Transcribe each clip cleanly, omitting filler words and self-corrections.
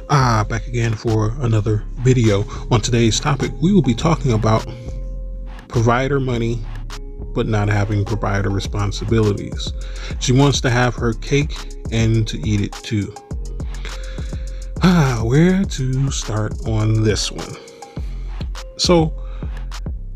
Back again for another video. On today's topic, we will be talking about provider money, but not having provider responsibilities. She wants to have her cake and to eat it too. Where to start on this one? So,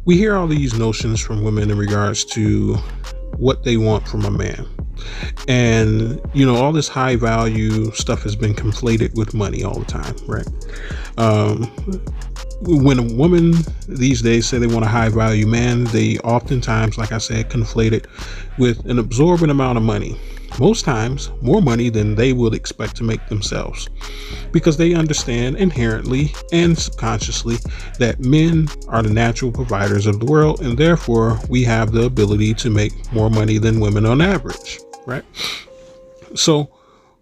we hear all these notions from women in regards to what they want from a man. And, all this high value stuff has been conflated with money all the time, right? When a woman these days say they want a high value man, they oftentimes, like I said, conflate it with an absorbent amount of money. Most times more money than they would expect to make themselves, because they understand inherently and subconsciously that men are the natural providers of the world, and therefore we have the ability to make more money than women on average, right? So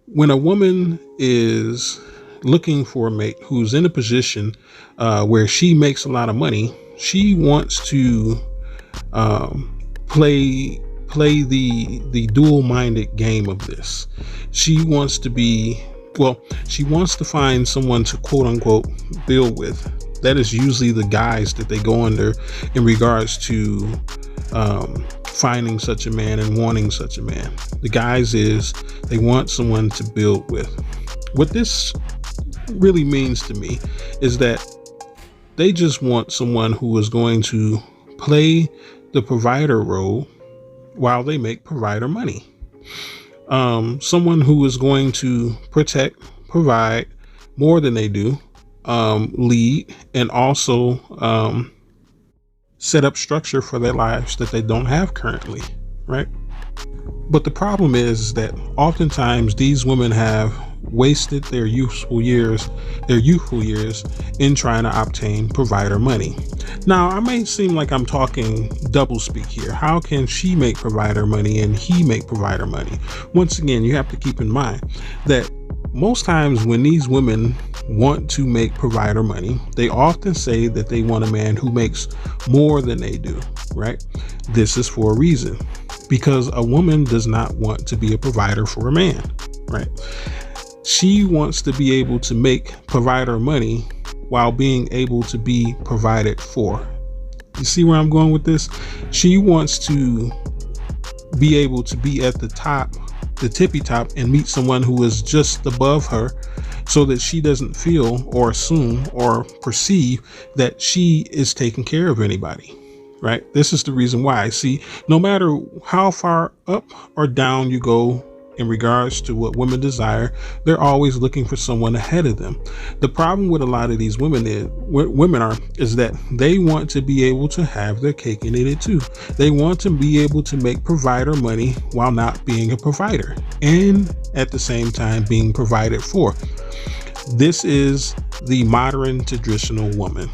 when a woman is looking for a mate who's in a position where she makes a lot of money, she wants to play the dual-minded game of this. She wants to find someone to quote unquote build with. That is usually the guise that they go under in regards to finding such a man and wanting such a man. The guise is they want someone to build with. What this really means to me is that they just want someone who is going to play the provider role while they make provider money. Someone who is going to protect, provide more than they do, lead, and also set up structure for their lives that they don't have currently, right? But the problem is that oftentimes these women have wasted their youthful years in trying to obtain provider money. Now, I may seem like I'm talking double speak here. How can she make provider money and he make provider money? Once again, you have to keep in mind that most times when these women want to make provider money, they often say that they want a man who makes more than they do, right? This is for a reason, because a woman does not want to be a provider for a man, right? She wants to be able to make provider money while being able to be provided for. You see where I'm going with this? She wants to be able to be at the top, the tippy top, and meet someone who is just above her, so that she doesn't feel or assume or perceive that she is taking care of anybody, right? This is the reason why. See, no matter how far up or down you go in regards to what women desire, they're always looking for someone ahead of them. The problem with a lot of these women is that they want to be able to have their cake and eat it too. They want to be able to make provider money while not being a provider, and at the same time being provided for. This is the modern traditional woman.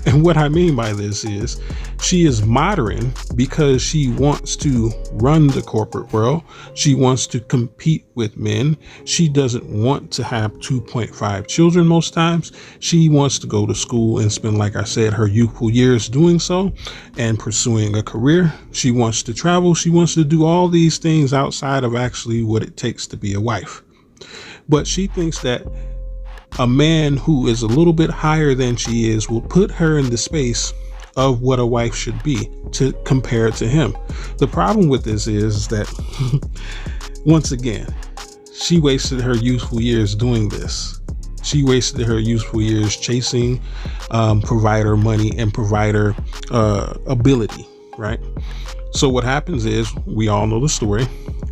And what I mean by this is she is modern because she wants to run the corporate world. She wants to compete with men. She doesn't want to have 2.5 children most times. She wants to go to school and spend, like I said, her youthful years doing so and pursuing a career. She wants to travel. She wants to do all these things outside of actually what it takes to be a wife. But she thinks that a man who is a little bit higher than she is will put her in the space of what a wife should be to compare to him. The problem with this is that once again, she wasted her youthful years doing this. She wasted her youthful years chasing provider money and provider ability, right? So what happens is, we all know the story.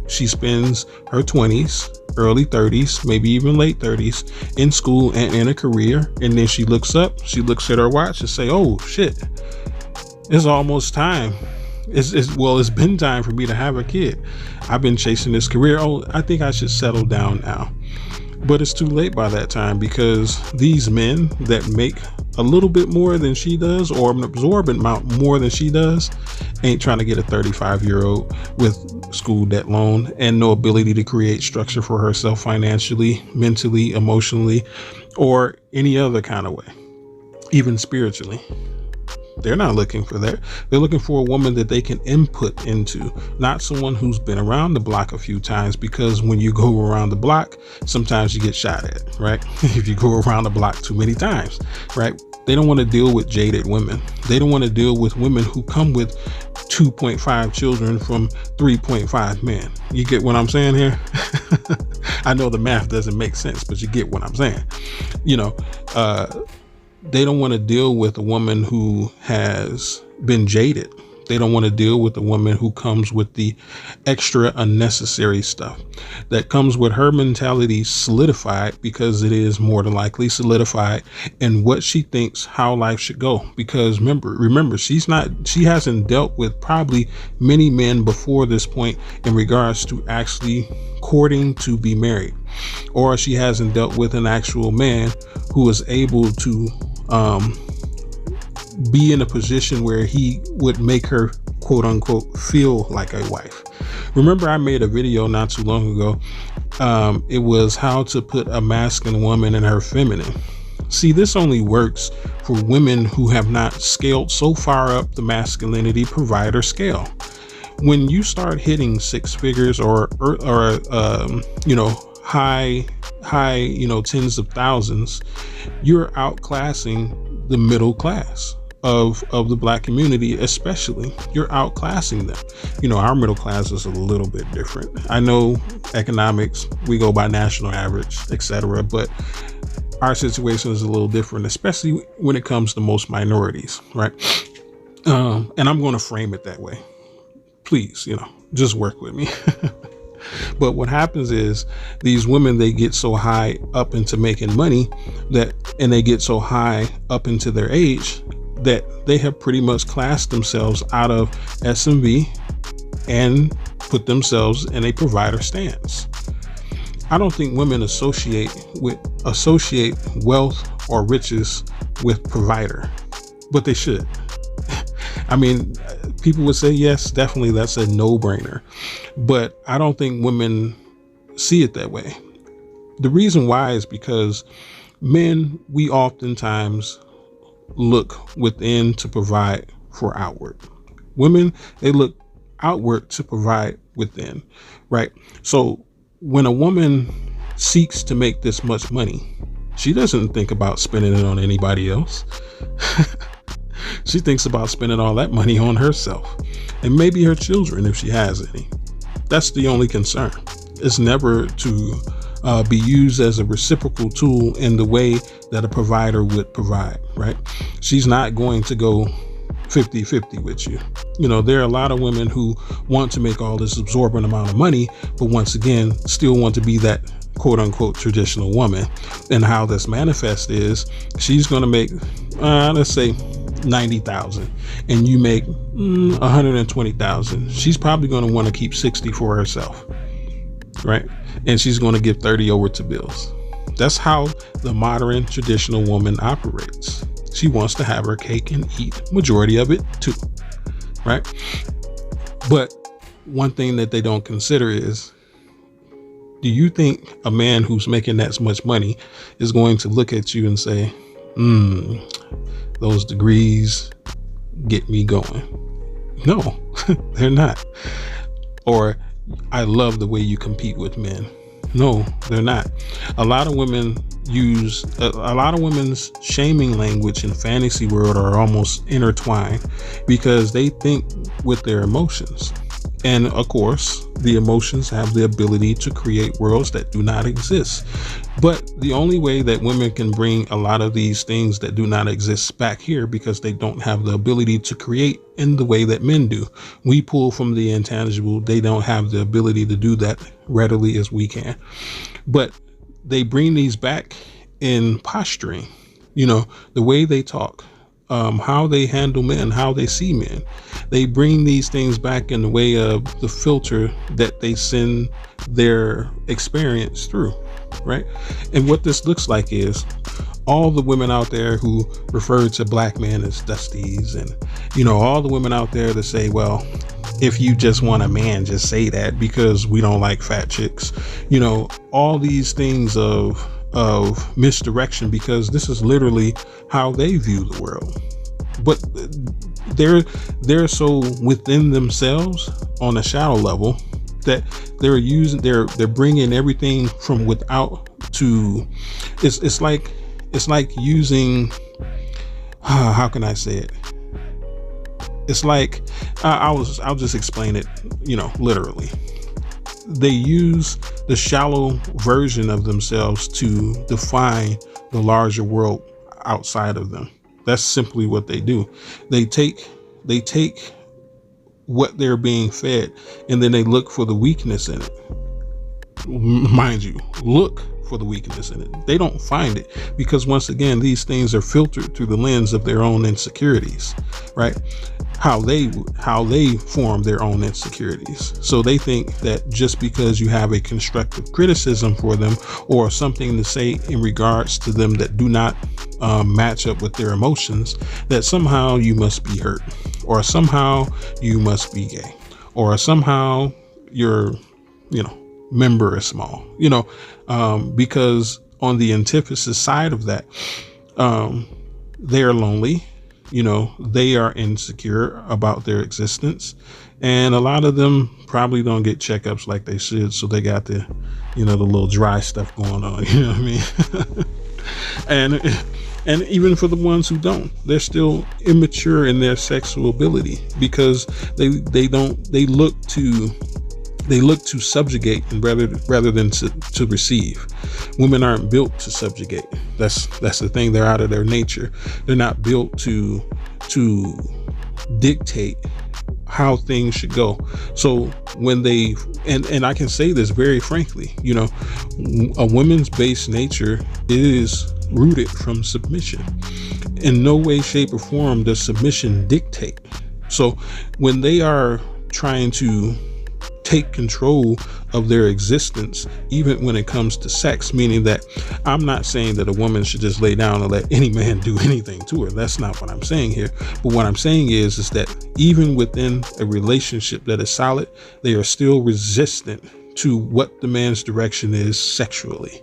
She spends her 20s, early 30s, maybe even late 30s in school and in a career. And then she looks up, she looks at her watch and say, oh shit, it's almost time. It's been time for me to have a kid. I've been chasing this career. Oh, I think I should settle down now. But it's too late by that time, because these men that make a little bit more than she does, or an absorbent amount more than she does, ain't trying to get a 35-year-old with school debt loan and no ability to create structure for herself financially, mentally, emotionally, or any other kind of way, even spiritually. They're not looking for that. They're looking for a woman that they can input into, not someone who's been around the block a few times, because when you go around the block, sometimes you get shot at, right? If you go around the block too many times, right? They don't want to deal with jaded women. They don't want to deal with women who come with 2.5 children from 3.5 men. You get what I'm saying here? I know the math doesn't make sense, but you get what I'm saying. They don't want to deal with a woman who has been jaded. They don't want to deal with a woman who comes with the extra unnecessary stuff that comes with her mentality solidified, because it is more than likely solidified in what she thinks how life should go. Because remember, she hasn't dealt with probably many men before this point in regards to actually courting to be married, or she hasn't dealt with an actual man who is able to be in a position where he would make her, quote unquote, feel like a wife. Remember, I made a video not too long ago. It was how to put a masculine woman in her feminine. See, this only works for women who have not scaled so far up the masculinity provider scale. When you start hitting six figures or high, tens of thousands, you're outclassing the middle class of the black community. Especially, you're outclassing them. Our middle class is a little bit different. I know economics, we go by national average, etc., but our situation is a little different, especially when it comes to most minorities, right? And I'm going to frame it that way. Please, just work with me. But what happens is these women, they get so high up into making money and they get so high up into their age that they have pretty much classed themselves out of SMV and put themselves in a provider stance. I don't think women associate wealth or riches with provider, but they should. I mean, people would say, yes, definitely, that's a no-brainer. But I don't think women see it that way. The reason why is because men, we oftentimes look within to provide for outward. Women, they look outward to provide within, right? So when a woman seeks to make this much money, she doesn't think about spending it on anybody else. She thinks about spending all that money on herself and maybe her children if she has any. That's the only concern. It's never to be used as a reciprocal tool in the way that a provider would provide, right? She's not going to go 50-50 with you. There are a lot of women who want to make all this absorbent amount of money, but once again, still want to be that quote unquote traditional woman. And how this manifests is she's going to make, let's say, 90,000 and you make 120,000. She's probably going to want to keep 60 for herself, right? And she's going to give 30 over to bills. That's how the modern traditional woman operates. She wants to have her cake and eat majority of it too, right? But one thing that they don't consider is, do you think a man who's making that much money is going to look at you and say, those degrees get me going? No, they're not. Or, I love the way you compete with men. No, they're not. A lot of women use a lot of women's shaming language in fantasy world are almost intertwined because they think with their emotions. And of course, the emotions have the ability to create worlds that do not exist. But the only way that women can bring a lot of these things that do not exist back here, because they don't have the ability to create in the way that men do. We pull from the intangible. They don't have the ability to do that readily as we can. But they bring these back in posturing, the way they talk, how they handle men, how they see men. They bring these things back in the way of the filter that they send their experience through, right? And what this looks like is all the women out there who refer to black men as dusties, and all the women out there that say, well, if you just want a man, just say that because we don't like fat chicks. All these things of misdirection, because this is literally how they view the world. but they're so within themselves on a shallow level that they're bringing everything from without to, it's like using, how can I say it? It's like, I'll just explain it, literally. They use the shallow version of themselves to define the larger world outside of them. That's simply what they do. They take what they're being fed, and then they look for the weakness in it. Mind you, look for the weakness in it. They don't find it, because once again, these things are filtered through the lens of their own insecurities, right? How they form their own insecurities. So they think that just because you have a constructive criticism for them or something to say in regards to them that do not match up with their emotions, that somehow you must be hurt, or somehow you must be gay, or somehow your member is small, because on the antithesis side of that, they are lonely. They are insecure about their existence, and a lot of them probably don't get checkups like they should. So they got the little dry stuff going on, you know what I mean? and even for the ones who don't, they're still immature in their sexual ability, because they look to subjugate and rather than to receive. Women aren't built to subjugate. That's the thing. They're out of their nature. They're not built to dictate how things should go. So when they, and I can say this very frankly, a woman's base nature is rooted from submission. In no way, shape, or form does submission dictate. So when they are trying to take control of their existence, even when it comes to sex, meaning that I'm not saying that a woman should just lay down and let any man do anything to her. That's not what I'm saying here. But what I'm saying is that even within a relationship that is solid, they are still resistant to what the man's direction is sexually,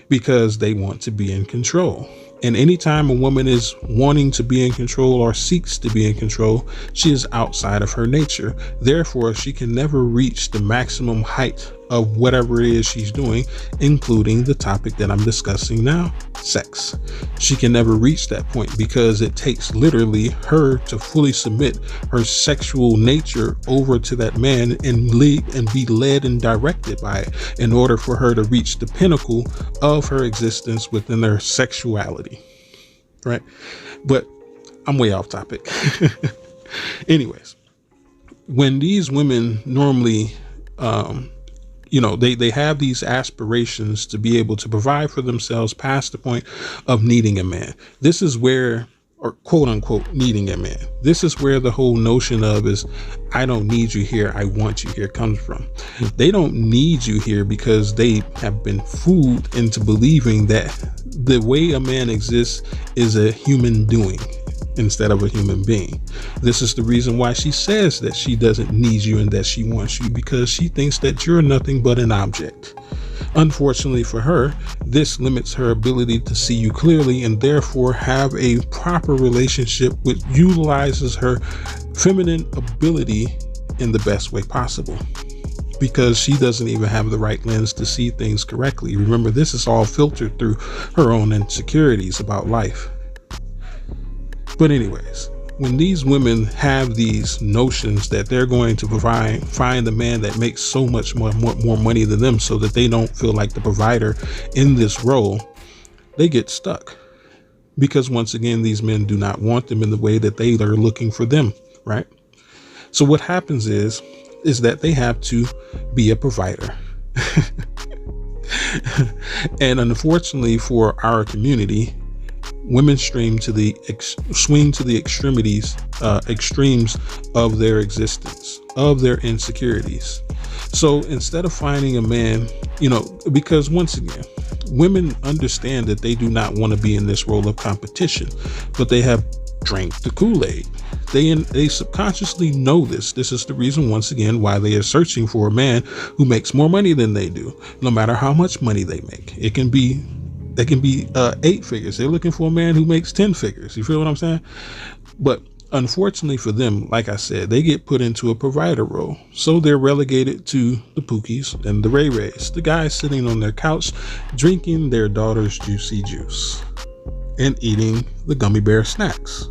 because they want to be in control. And anytime a woman is wanting to be in control or seeks to be in control, she is outside of her nature. Therefore, she can never reach the maximum height of whatever it is she's doing, including the topic that I'm discussing now, sex. She can never reach that point, because it takes literally her to fully submit her sexual nature over to that man and lead and be led and directed by it in order for her to reach the pinnacle of her existence within her sexuality. Right? But I'm way off topic. Anyways, when these women normally, they have these aspirations to be able to provide for themselves past the point of needing a man. This is where, or quote unquote, needing a man. This is where the whole notion of is, I don't need you here, I want you here comes from. They don't need you here because they have been fooled into believing that the way a man exists is a human doing instead of a human being. This is the reason why she says that she doesn't need you and that she wants you, because she thinks that you're nothing but an object. Unfortunately for her, this limits her ability to see you clearly and therefore have a proper relationship, which utilizes her feminine ability in the best way possible, because she doesn't even have the right lens to see things correctly. Remember, this is all filtered through her own insecurities about life. But anyways, when these women have these notions that they're going to find the man that makes so much more money than them so that they don't feel like the provider in this role, they get stuck. Because once again, these men do not want them in the way that they are looking for them, right? So what happens is that they have to be a provider. And unfortunately for our community, women swing to the extremes of their existence, of their insecurities. So instead of finding a man, because once again, women understand that they do not want to be in this role of competition, but they have drank the Kool-Aid. They subconsciously know this. This is the reason, once again, why they are searching for a man who makes more money than they do, no matter how much money they make. It can be 8 figures. They're looking for a man who makes 10 figures. You feel what I'm saying? But unfortunately for them, like I said, they get put into a provider role. So they're relegated to the Pookies and the Ray Rays, the guys sitting on their couch, drinking their daughter's juicy juice and eating the gummy bear snacks.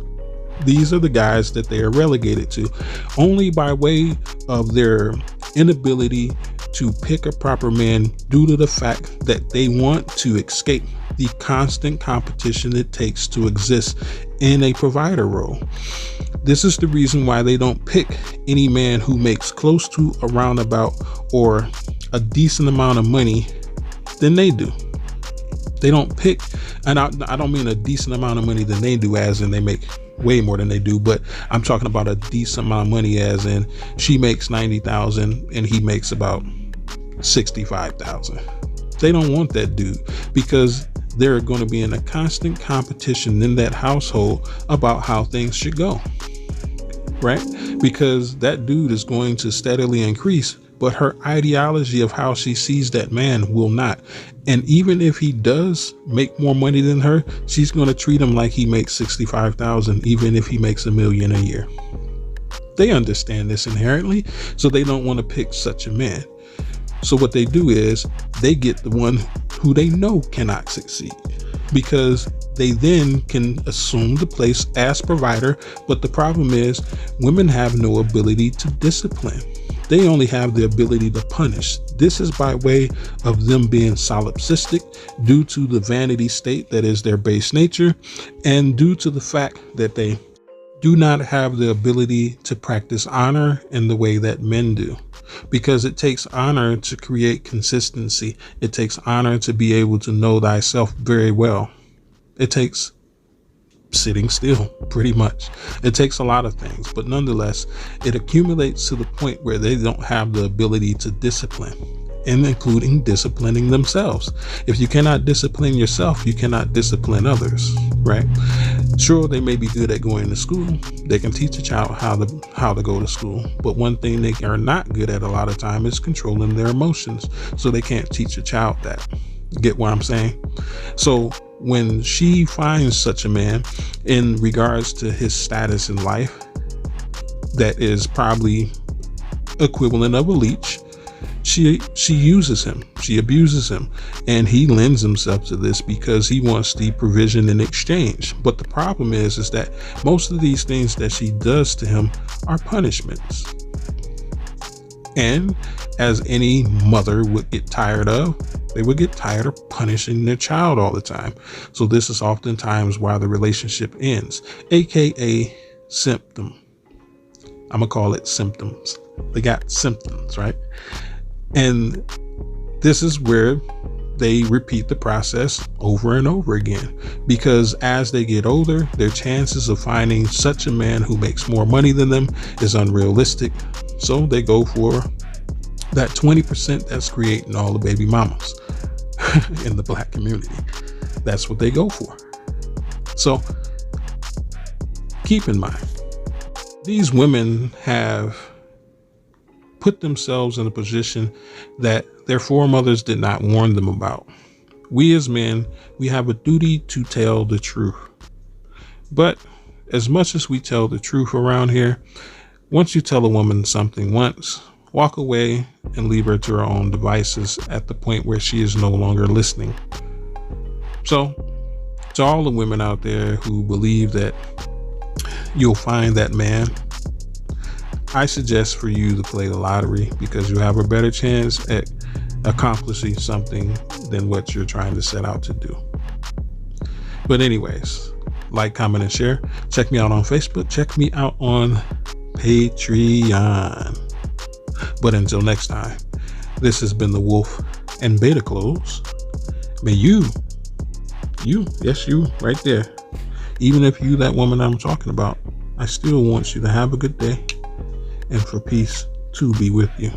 These are the guys that they are relegated to, only by way of their inability to pick a proper man due to the fact that they want to escape the constant competition it takes to exist in a provider role. This is the reason why they don't pick any man who makes close to a roundabout or a decent amount of money than they do. They don't pick, and I don't mean a decent amount of money than they do as in they make way more than they do, but I'm talking about a decent amount of money as in she makes 90,000 and he makes about 65,000. They don't want that dude because they're going to be in a constant competition in that household about how things should go, right? Because that dude is going to steadily increase, but her ideology of how she sees that man will not. And even if he does make more money than her, she's going to treat him like he makes 65,000, even if he makes $1 million a year. They understand this inherently, so they don't want to pick such a man. So what they do is they get the one who they know cannot succeed, because they then can assume the place as provider. But the problem is women have no ability to discipline. They only have the ability to punish. This is by way of them being solipsistic due to the vanity state that is their base nature, and due to the fact that they do not have the ability to practice honor in the way that men do. Because it takes honor to create consistency. It takes honor to be able to know thyself very well. It takes sitting still, pretty much. It takes a lot of things, but nonetheless, it accumulates to the point where they don't have the ability to discipline, and including disciplining themselves. If you cannot discipline yourself, you cannot discipline others, right? Sure, they may be good at going to school. They can teach a child how to go to school. But one thing they are not good at a lot of time is controlling their emotions. So they can't teach a child that. Get what I'm saying? So when she finds such a man in regards to his status in life, that is probably equivalent of a leech, she uses him, she abuses him, and he lends himself to this because he wants the provision in exchange. But the problem is that most of these things that she does to him are punishments. And as any mother would get tired of, they would get tired of punishing their child all the time. So this is oftentimes why the relationship ends, aka symptom. I'm gonna call it symptoms. They got symptoms, right? And this is where they repeat the process over and over again, because as they get older, their chances of finding such a man who makes more money than them is unrealistic. So they go for that 20% that's creating all the baby mamas in the Black community. That's what they go for. So keep in mind, these women have put themselves in a position that their foremothers did not warn them about. We as men, we have a duty to tell the truth. But as much as we tell the truth around here, once you tell a woman something once, walk away and leave her to her own devices at the point where she is no longer listening. So to all the women out there who believe that you'll find that man, I suggest for you to play the lottery, because you have a better chance at accomplishing something than what you're trying to set out to do. But anyways, like, comment, and share. Check me out on Facebook. Check me out on Patreon. But until next time, this has been the Wolf and Beta Clothes. May you, yes, you right there, even if you that woman I'm talking about, I still want you to have a good day and for peace to be with you.